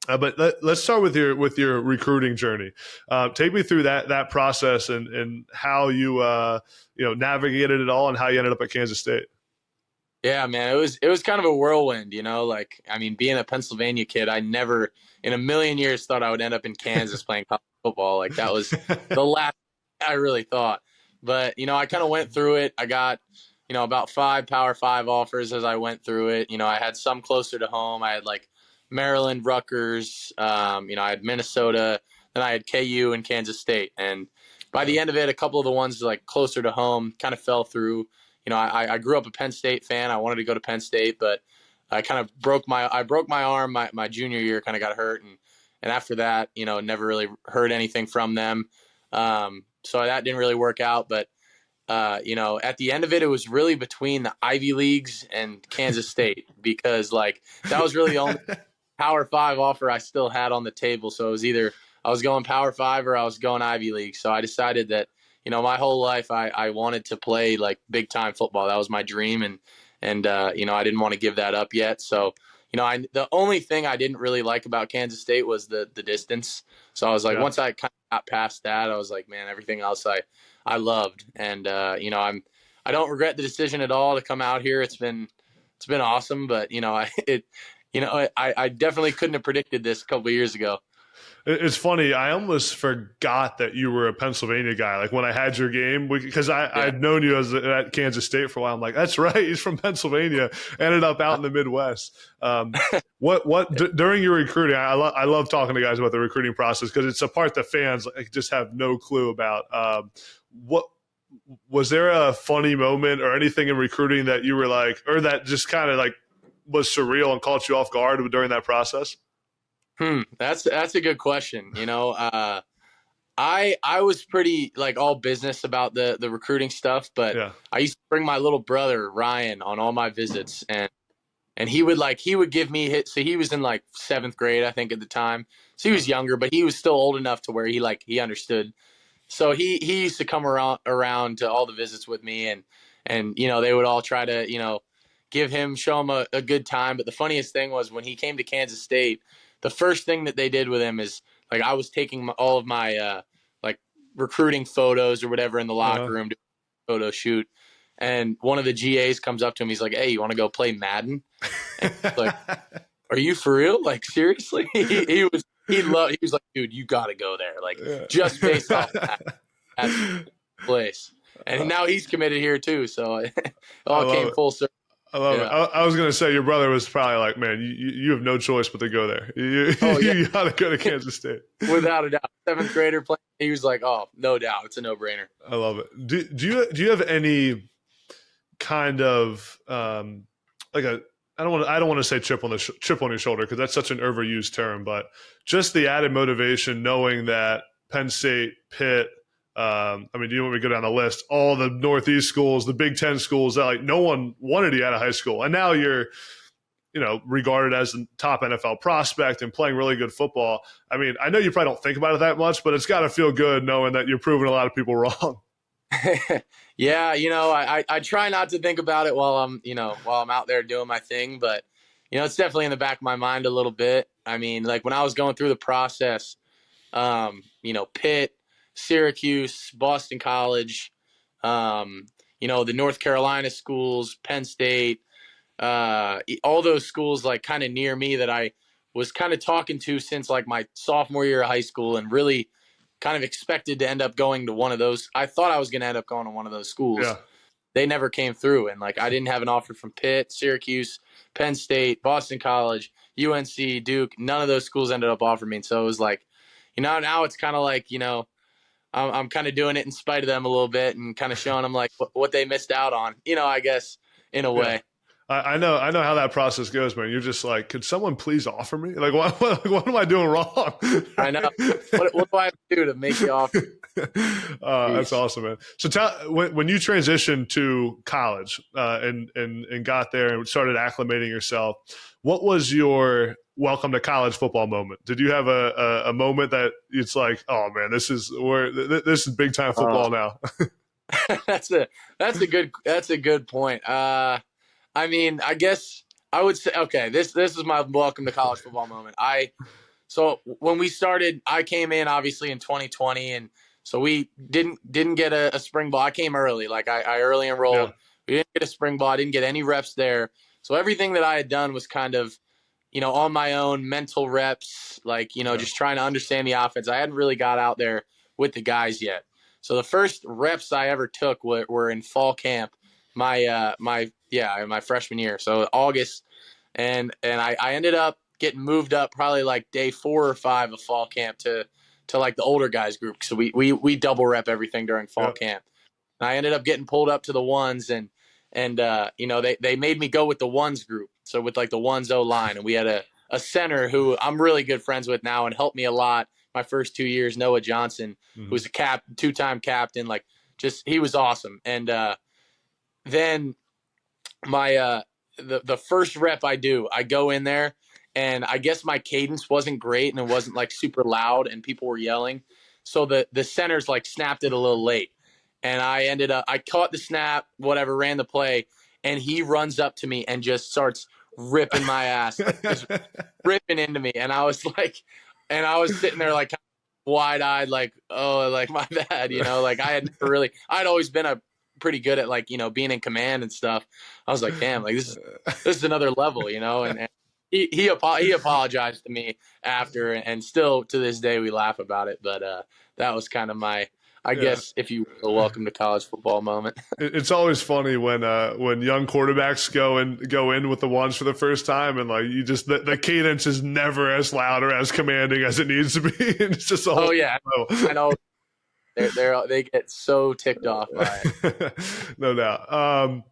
But let's start with your recruiting journey. Take me through that process and how you navigated it all and how you ended up at Kansas State. Yeah, man, it was kind of a whirlwind, like, I mean, being a Pennsylvania kid, I never in a million years thought I would end up in Kansas playing college football. Like, that was the last I really thought. But, I kind of went through it. I got, about 5 Power 5 offers as I went through it. I had some closer to home. I had like Maryland, Rutgers, I had Minnesota, then I had KU and Kansas State. And by the end of it, a couple of the ones like closer to home kind of fell through. I grew up a Penn State fan. I wanted to go to Penn State, but I kind of broke my arm my junior year, kind of got hurt. And after that, never really heard anything from them. So that didn't really work out. But, at the end of it, it was really between the Ivy Leagues and Kansas State because, like, that was really the only Power 5 offer I still had on the table. So it was either I was going Power 5 or I was going Ivy League. So I decided that, my whole life I wanted to play like big time football. That was my dream. And I didn't want to give that up yet. So, the only thing I didn't really like about Kansas State was the distance. So I was like, once I kind of got past that, I was like, man, everything else I loved. And, I don't regret the decision at all to come out here. It's been awesome, but I definitely couldn't have predicted this a couple of years ago. It's funny. I almost forgot that you were a Pennsylvania guy. Like when I had your game, because I'd known you as at Kansas State for a while. I'm like, that's right. He's from Pennsylvania. Ended up out in the Midwest. During your recruiting, I love talking to guys about the recruiting process because it's a part that fans just have no clue about. What was there a funny moment or anything in recruiting that you were like, or that just kind of like was surreal and caught you off guard during that process? That's a good question. I was pretty like all business about the recruiting stuff, but I used to bring my little brother Ryan on all my visits, and he would give me hits. So he was in like 7th grade, I think, at the time. So he was younger, but he was still old enough to where he understood. So he used to come around to all the visits with me, and they would all try to show him a good time. But the funniest thing was when he came to Kansas State. The first thing that they did with him is like I was taking all of my like recruiting photos or whatever in the locker room to photo shoot, and one of the GAs comes up to him. He's like, "Hey, you want to go play Madden?" And he's like, "Are you for real? Like seriously?" He was like, "Dude, you got to go there." Like just based off that place, and now he's committed here too. So it all came full circle. I love it. I was going to say your brother was probably like, man, you have no choice but to go there. You got to go to Kansas State. Without a doubt. 7th grader playing. He was like, oh, no doubt. It's a no-brainer. I love it. Do you have any kind of like a I don't want to say chip on your shoulder because that's such an overused term, but just the added motivation knowing that Penn State, Pitt, do you want me to go down the list? All the Northeast schools, the Big Ten schools that like no one wanted you out of high school, and now you're, regarded as a top NFL prospect and playing really good football. I mean, I know you probably don't think about it that much, but it's got to feel good knowing that you're proving a lot of people wrong. Yeah, I try not to think about it while I'm out there doing my thing, but it's definitely in the back of my mind a little bit. I mean, like when I was going through the process, Pitt, Syracuse, Boston College, the North Carolina schools, Penn State, all those schools like kind of near me that I was kind of talking to since like my sophomore year of high school and really kind of expected to end up going to one of those. I thought I was going to end up going to one of those schools. Yeah. They never came through. And like, I didn't have an offer from Pitt, Syracuse, Penn State, Boston College, UNC, Duke. None of those schools ended up offering me. And so it was like, now it's kind of like, I'm kind of doing it in spite of them a little bit and kind of showing them like what they missed out on, I guess in a way. I know how that process goes, man. You're just like, could someone please offer me? Like, what am I doing wrong? I know. What do I have to do to make you offer? That's awesome, man. So when you transitioned to college and got there and started acclimating yourself, what was your welcome to college football moment? Did you have a moment that it's like, oh man, this is big time football now? That's a good point. I mean, I guess I would say, okay, this is my welcome to college football moment. I So when we started, I came in obviously in 2020, and so we didn't get a spring ball. I came early, like I early enrolled. Yeah. We didn't get a spring ball. I didn't get any reps there. So everything that I had done was kind of, on my own, mental reps, like, just trying to understand the offense. I hadn't really got out there with the guys yet. So the first reps I ever took were in fall camp, my freshman year. So August, and I ended up getting moved up probably like day 4 or 5 of fall camp to like the older guys group. So we double rep everything during fall camp. And I ended up getting pulled up to the ones, and they made me go with the ones group. So with like the ones O line, and we had a center who I'm really good friends with now and helped me a lot my first 2 years, Noah Johnson, who was a 2-time captain. Like, just, he was awesome. And then my the first rep I go in there, and I guess my cadence wasn't great, and it wasn't like super loud, and people were yelling. So the centers like snapped it a little late. And I caught the snap, whatever, ran the play, and he runs up to me and just starts ripping my ass, like, just ripping into me. And I was sitting there like wide-eyed, like, oh, like, my bad, like I'd always been pretty good at, like, being in command and stuff. I was like, damn, like this is another level, and he apologized to me after, and still to this day we laugh about it. But that was kind of my, I guess, if you will, welcome to college football moment. It's always funny when young quarterbacks go in with the ones for the first time, and like you just the cadence is never as loud or as commanding as it needs to be. It's just a whole I know. They get so ticked off by it. No doubt.